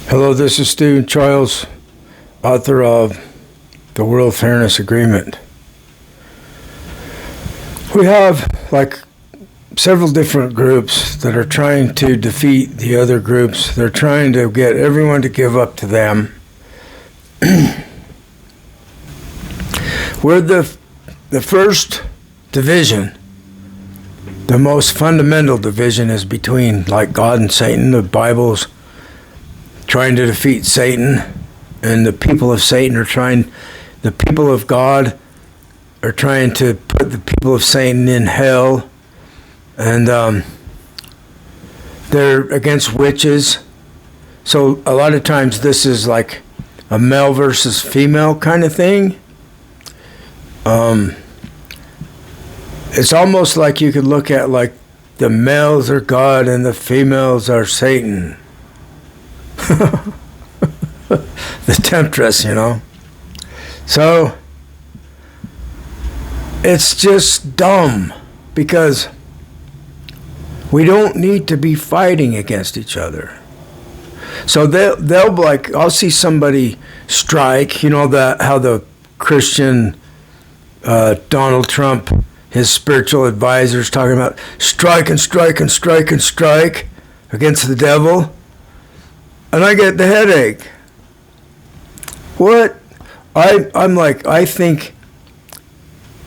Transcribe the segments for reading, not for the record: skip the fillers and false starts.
Hello, this is Stephen Childs, author of The World Fairness Agreement. We have several different groups that are trying to defeat the other groups. They're trying to get everyone to give up to them. We're the first division. The most fundamental division is between God and Satan. The Bible's trying to defeat Satan, and the people of Satan the people of God are trying to put the people of Satan in hell, and they're against witches. So a lot of times this is like a male versus female kind of thing. It's almost like you could look at the males are God and the females are Satan. The temptress, So it's just dumb, because we don't need to be fighting against each other. So they'll I'll see somebody strike, how the Christian Donald Trump, his spiritual advisors, talking about strike and strike and strike and strike against the devil. And I get the headache. What? I think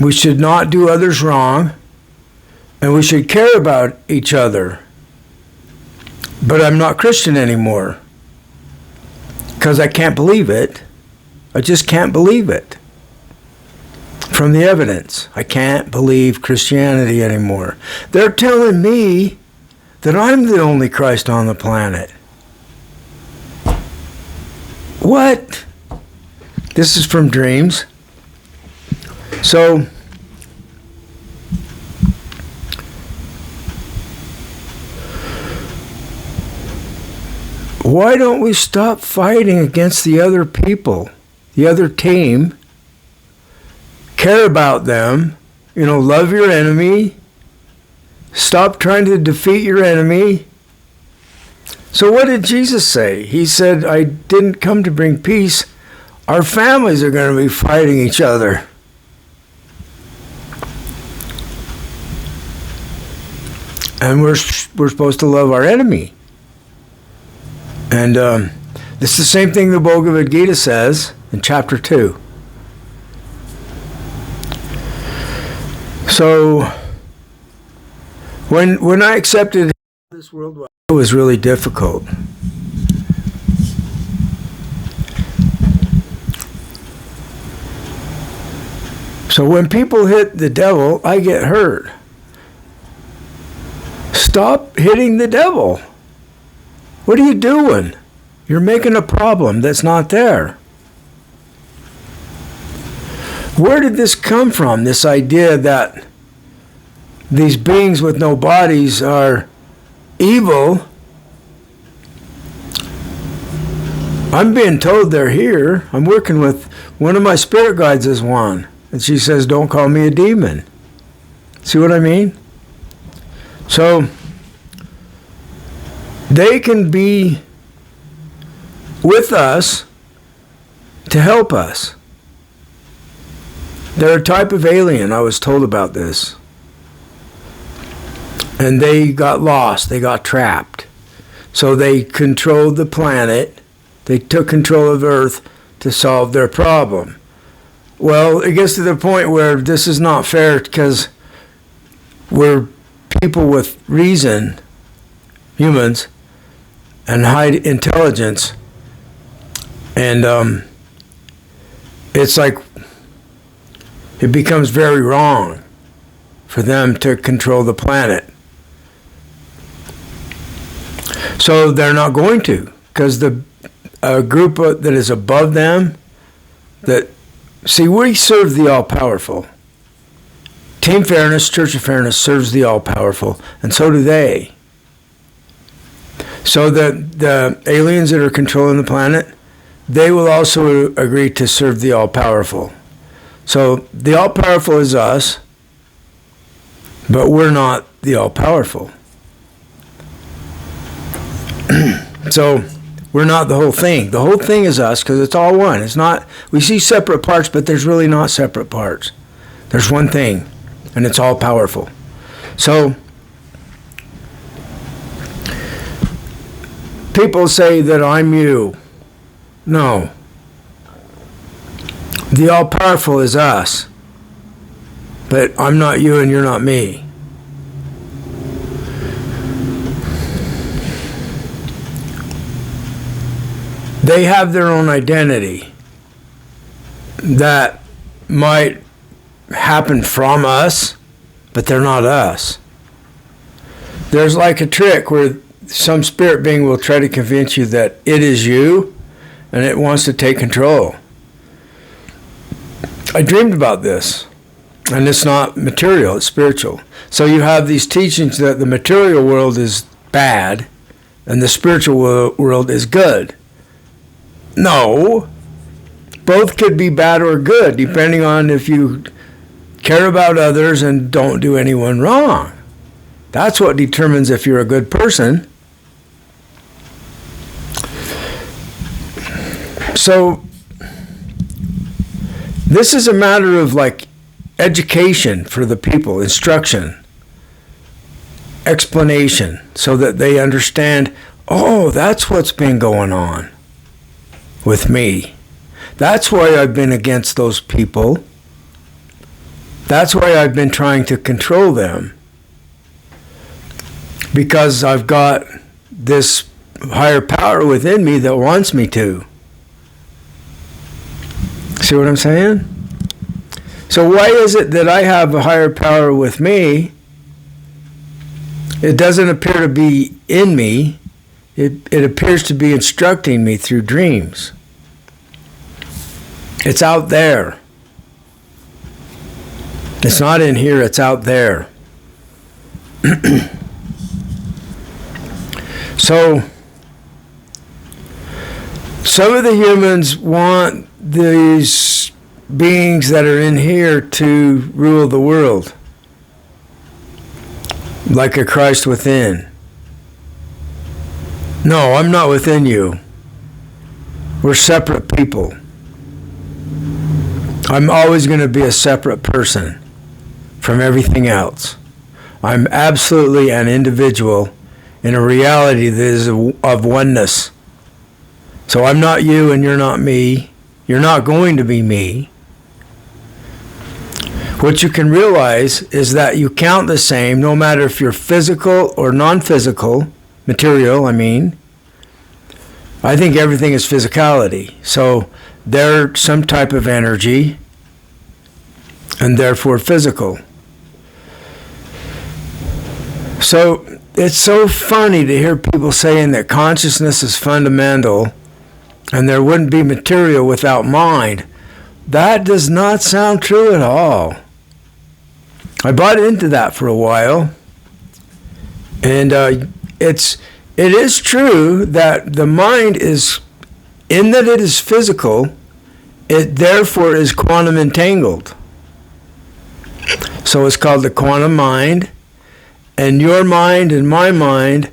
we should not do others wrong, and we should care about each other. But I'm not Christian anymore, because I can't believe it. I just can't believe it. From the evidence, I can't believe Christianity anymore. They're telling me that I'm the only Christ on the planet. What? This is from Dreams. So, why don't we stop fighting against the other people, the other team? Care about them, love your enemy. Stop trying to defeat your enemy. So what did Jesus say? He said, I didn't come to bring peace. Our families are going to be fighting each other. And we're supposed to love our enemy. And this is the same thing the Bhagavad Gita says in chapter 2. So when I accepted this worldwide, it was really difficult. So when people hit the devil, I get hurt. Stop hitting the devil. What are you doing? You're making a problem that's not there. Where did this come from, this idea that these beings with no bodies are evil? I'm being told they're here. I'm working with one of my spirit guides is one. And she says, don't call me a demon. See what I mean? So, they can be with us to help us. They're a type of alien. I was told about this. And they got lost. They got trapped. So they controlled the planet. They took control of Earth to solve their problem. Well, it gets to the point where this is not fair, because we're people with reason, humans, and high intelligence. And it's like it becomes very wrong for them to control the planet. So they're not going to, because the group that is above them, we serve the all-powerful. Team Fairness, Church of Fairness serves the all-powerful, and so do they. So the aliens that are controlling the planet, they will also agree to serve the all-powerful. So the all-powerful is us, but we're not the all-powerful. So We're not the whole thing. The whole thing is us because it's all one. It's not, we see separate parts, but there's really not separate parts. There's one thing, and it's all powerful. So, people say that I'm you. No. The all-powerful is us. But I'm not you and you're not me. They have their own identity that might happen from us, but they're not us. There's like a trick where some spirit being will try to convince you that it is you and it wants to take control. I dreamed about this, and it's not material, it's spiritual. So you have these teachings that the material world is bad and the spiritual world is good. No, both could be bad or good, depending on if you care about others and don't do anyone wrong. That's what determines if you're a good person. So, this is a matter of like education for the people, instruction, explanation, so that they understand, oh, that's what's been going on with me. That's why I've been against those people. That's why I've been trying to control them. Because I've got this higher power within me that wants me to. See what I'm saying? So why is it that I have a higher power with me? It doesn't appear to be in me. It appears to be instructing me through dreams. It's out there. It's not in here, it's out there. So, some of the humans want these beings that are in here to rule the world, like a Christ within. No, I'm not within you. We're separate people. I'm always going to be a separate person from everything else. I'm absolutely an individual in a reality that is of oneness. So I'm not you and you're not me. You're not going to be me. What you can realize is that you count the same no matter if you're physical or non-physical, material, I mean. I think everything is physicality. So they're some type of energy and therefore physical. So it's so funny to hear people saying that consciousness is fundamental and there wouldn't be material without mind. That does not sound true at all. I bought into that for a while, and it is true that the mind is, in that it is physical, it therefore is quantum entangled. So it's called the quantum mind, and your mind and my mind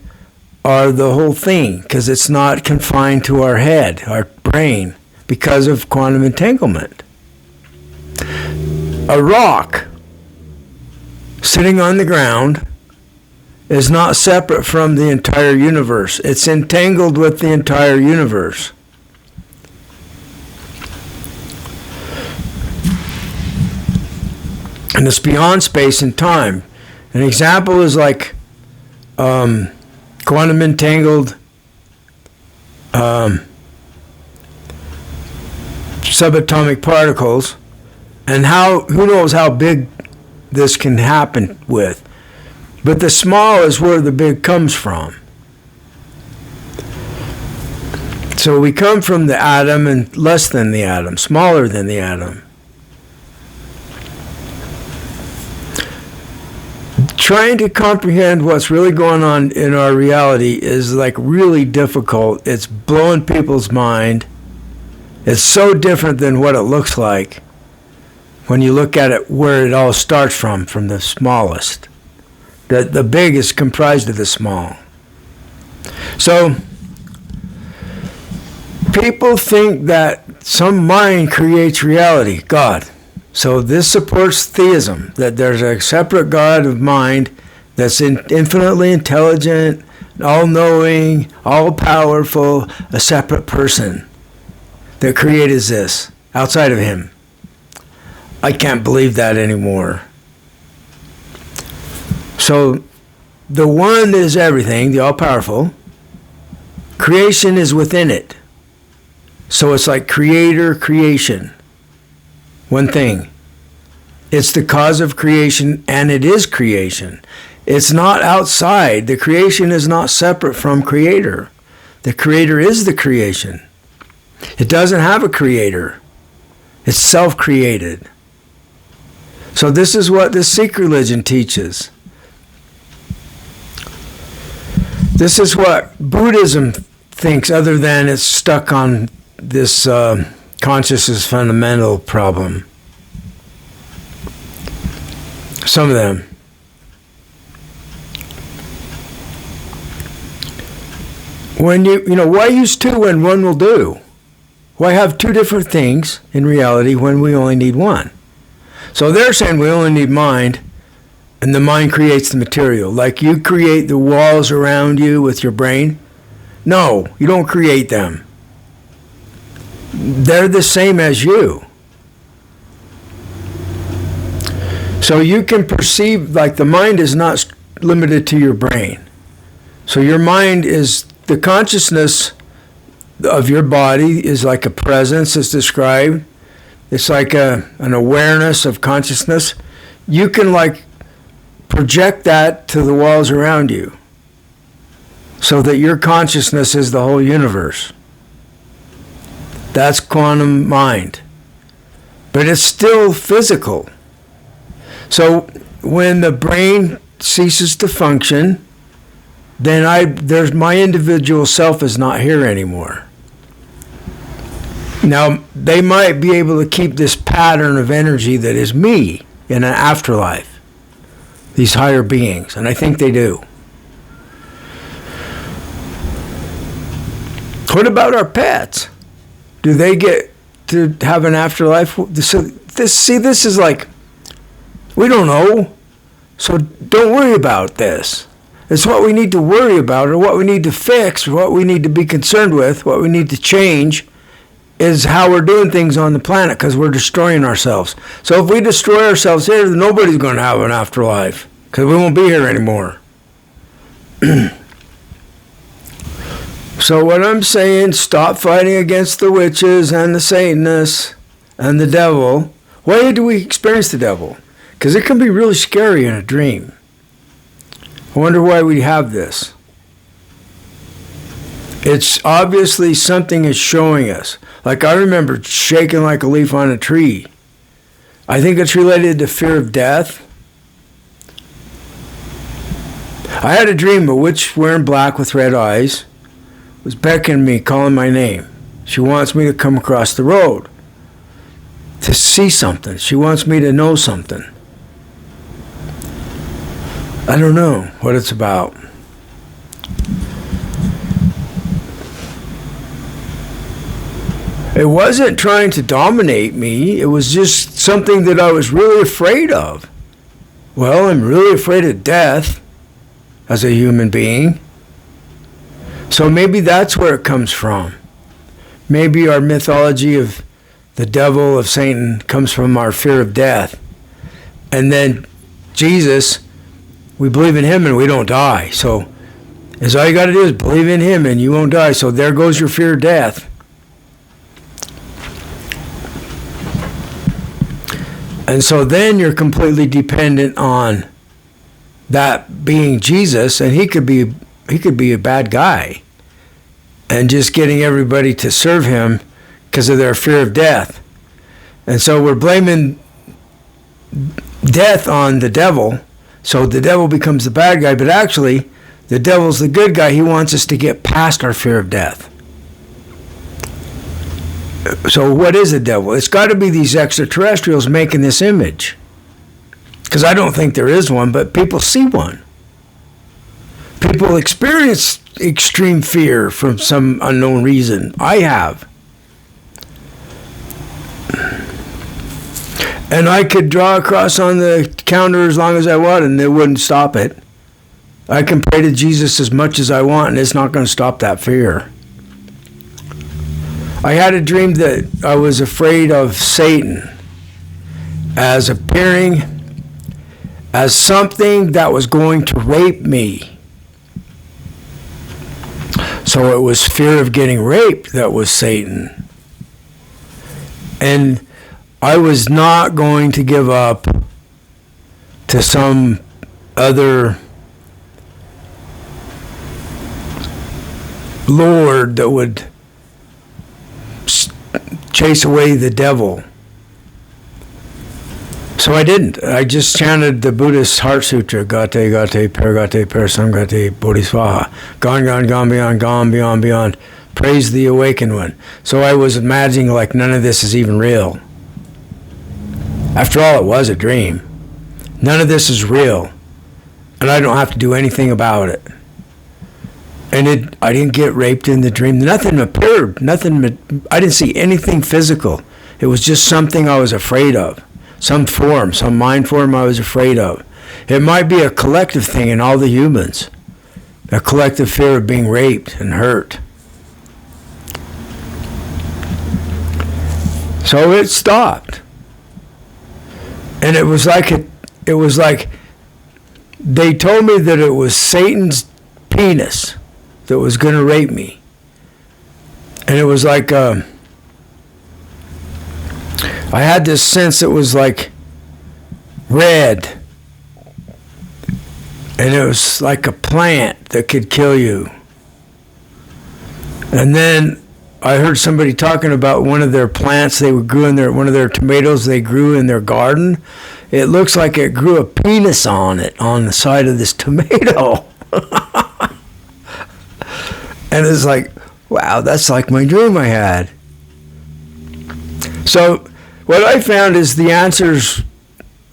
are the whole thing, because it's not confined to our head, our brain, because of quantum entanglement. A rock sitting on the ground is not separate from the entire universe. It's entangled with the entire universe. And it's beyond space and time. An example is like quantum entangled subatomic particles, and who knows how big this can happen with. But the small is where the big comes from. So we come from the atom and less than the atom, smaller than the atom. Trying to comprehend what's really going on in our reality is like really difficult. It's blowing people's mind. It's so different than what it looks like when you look at it where it all starts from the smallest. The big is comprised of the small. So People think that some mind creates reality, God. So this supports theism, that there's a separate God of mind that's infinitely intelligent, all-knowing, all-powerful, a separate person that created this outside of him. I can't believe that anymore. So the one that is everything, the all-powerful, creation is within it. So it's like creator, creation. One thing. It's the cause of creation, and it is creation. It's not outside. The creation is not separate from creator. The creator is the creation. It doesn't have a creator. It's self-created. So this is what the Sikh religion teaches. This is what Buddhism thinks, other than it's stuck on this consciousness fundamental problem. Some of them. When why use two when one will do? Why have two different things in reality when we only need one? So they're saying we only need mind, and the mind creates the material. Like you create the walls around you with your brain. No, you don't create them. They're the same as you. So you can perceive, like the mind is not limited to your brain. So your mind is, the consciousness of your body is like a presence, as described. It's like an awareness of consciousness. You can like project that to the walls around you, so that your consciousness is the whole universe. That's quantum mind. But it's still physical. So when the brain ceases to function, then there's my individual self is not here anymore. Now, they might be able to keep this pattern of energy that is me in an afterlife, these higher beings, and I think they do. What about our pets? Do they get to have an afterlife? So this is like, we don't know. So don't worry about this. It's what we need to worry about, or what we need to fix, or what we need to be concerned with, what we need to change is how we're doing things on the planet, because we're destroying ourselves. So if we destroy ourselves here, then nobody's going to have an afterlife, because we won't be here anymore. So what I'm saying, stop fighting against the witches and the Satanists and the devil. Why do we experience the devil? Because it can be really scary in a dream. I wonder why we have this. It's obviously something is showing us. Like I remember shaking like a leaf on a tree. I think it's related to fear of death. I had a dream a witch wearing black with red eyes was beckoning me, calling my name. She wants me to come across the road to see something. She wants me to know something. I don't know what it's about. It wasn't trying to dominate me. It was just something that I was really afraid of. Well, I'm really afraid of death as a human being. So maybe that's where it comes from. Maybe our mythology of the devil, of Satan, comes from our fear of death. And then Jesus, we believe in him and we don't die. So all you got to do is believe in him and you won't die. So there goes your fear of death. And so then you're completely dependent on that being Jesus, and he could be a bad guy, and just getting everybody to serve him because of their fear of death. And so we're blaming death on the devil. So the devil becomes the bad guy, but actually the devil's the good guy. He wants us to get past our fear of death. So what is the devil? It's got to be these extraterrestrials making this image. Because I don't think there is one, but people see one. People experience extreme fear from some unknown reason. I have. And I could draw a cross on the counter as long as I want, and it wouldn't stop it. I can pray to Jesus as much as I want, and it's not going to stop that fear. I had a dream that I was afraid of Satan as appearing as something that was going to rape me. So it was fear of getting raped that was Satan. And I was not going to give up to some other lord that would chase away the devil. So I didn't. I just chanted the Buddhist Heart Sutra, Gate, Gate, Paragate, Parasamgate, Bodhisvaha. Gone, gone, gone, beyond. Praise the awakened one. So I was imagining like none of this is even real. After all, it was a dream. None of this is real. And I don't have to do anything about it. And I didn't get raped in the dream. Nothing appeared. I didn't see anything physical. It was just something I was afraid of. Some form, some mind form I was afraid of. It might be a collective thing in all the humans. A collective fear of being raped and hurt. So it stopped. And it was like they told me that it was Satan's penis that was going to rape me. And it was like I had this sense that was like red. And it was like a plant that could kill you. And then I heard somebody talking about one of their plants they grew in one of their tomatoes they grew in their garden. It looks like it grew a penis on it, on the side of this tomato. And it's like, wow, that's like my dream I had. So what I found is the answers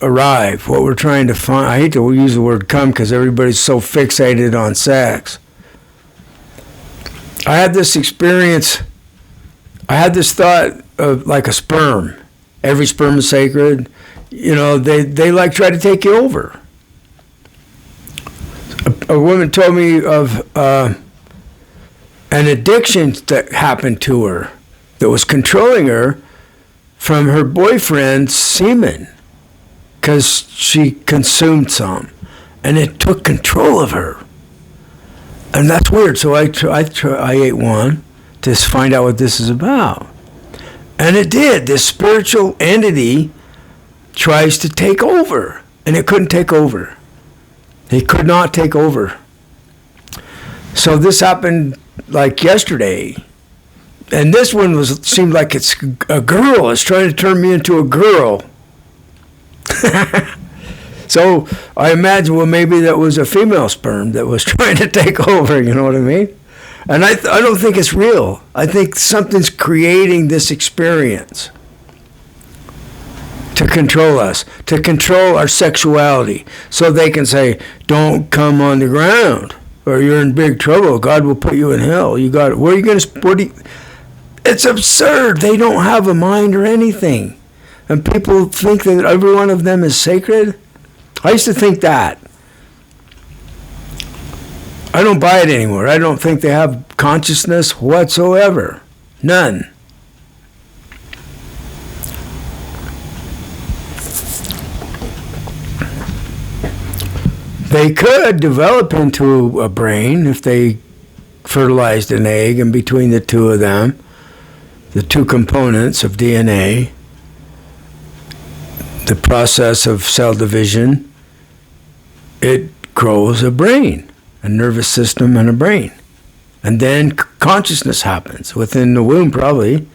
arrive, what we're trying to find. I hate to use the word come because everybody's so fixated on sex. I had this experience, I had this thought of like a sperm. Every sperm is sacred. You know, they like try to take you over. A woman told me of an addiction that happened to her that was controlling her from her boyfriend's semen because she consumed some, and it took control of her. And that's weird. So I ate one to find out what this is about. And it did. This spiritual entity tries to take over, and it couldn't take over. It could not take over. So this happened like yesterday. And this one seemed like it's a girl. It's trying to turn me into a girl. So I imagine, well, maybe that was a female sperm that was trying to take over, you know what I mean? And I don't think it's real. I think something's creating this experience to control us, to control our sexuality, so they can say, don't come on the ground, or you're in big trouble. God will put you in hell. Where are you going to, it's absurd. They don't have a mind or anything. And people think that every one of them is sacred. I used to think that. I don't buy it anymore. I don't think they have consciousness whatsoever. None. They could develop into a brain if they fertilized an egg, and between the two of them, the two components of DNA, the process of cell division, it grows a brain, a nervous system and a brain. And then consciousness happens within the womb, probably,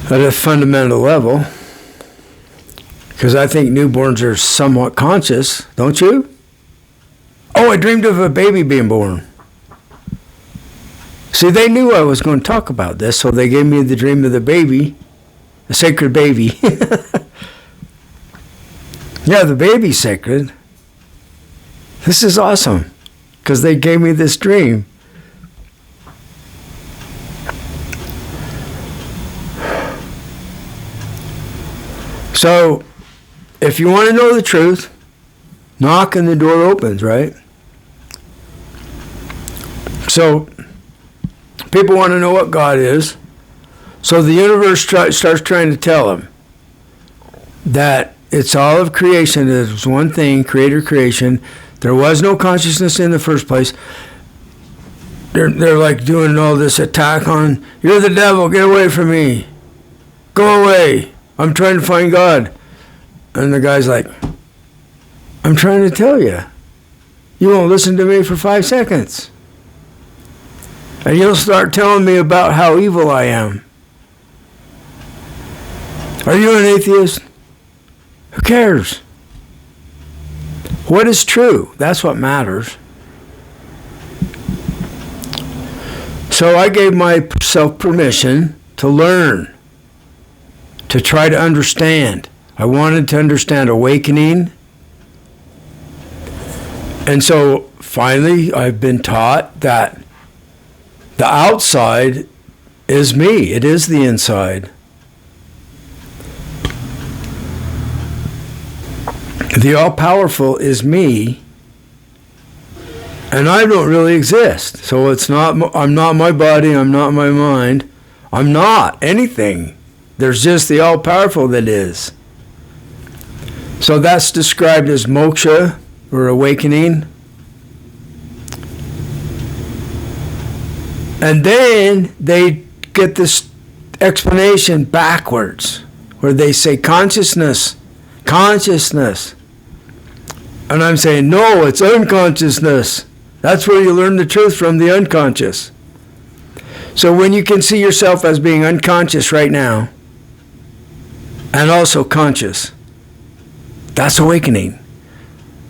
at a fundamental level. Because I think newborns are somewhat conscious, don't you? Oh, I dreamed of a baby being born. See, they knew I was going to talk about this, so they gave me the dream of the baby, the sacred baby. Yeah, the baby's sacred. This is awesome, because they gave me this dream. So, if you want to know the truth, knock and the door opens, right? So, people want to know what God is. So the universe starts trying to tell them that it's all of creation. There's one thing, creator creation. There was no consciousness in the first place. They're like doing all this attack on, you're the devil, get away from me. Go away. I'm trying to find God. And the guy's like, I'm trying to tell you. You won't listen to me for 5 seconds. And you'll start telling me about how evil I am. Are you an atheist? Who cares? What is true? That's what matters. So I gave myself permission to learn, to try to understand. I wanted to understand awakening. And so finally I've been taught that the outside is me. It is the inside. The all-powerful is me, and I don't really exist. So I'm not my body, I'm not my mind, I'm not anything. There's just the all-powerful that is. So that's described as moksha, or awakening. And then they get this explanation backwards, where they say consciousness. And I'm saying, no, it's unconsciousness. That's where you learn the truth from, the unconscious. So when you can see yourself as being unconscious right now, and also conscious, that's awakening.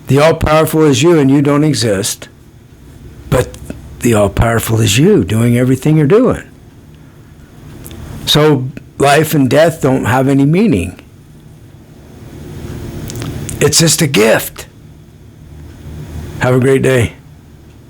The all-powerful is you, and you don't exist. But the all-powerful is you, doing everything you're doing. So life and death don't have any meaning. It's just a gift. Have a great day.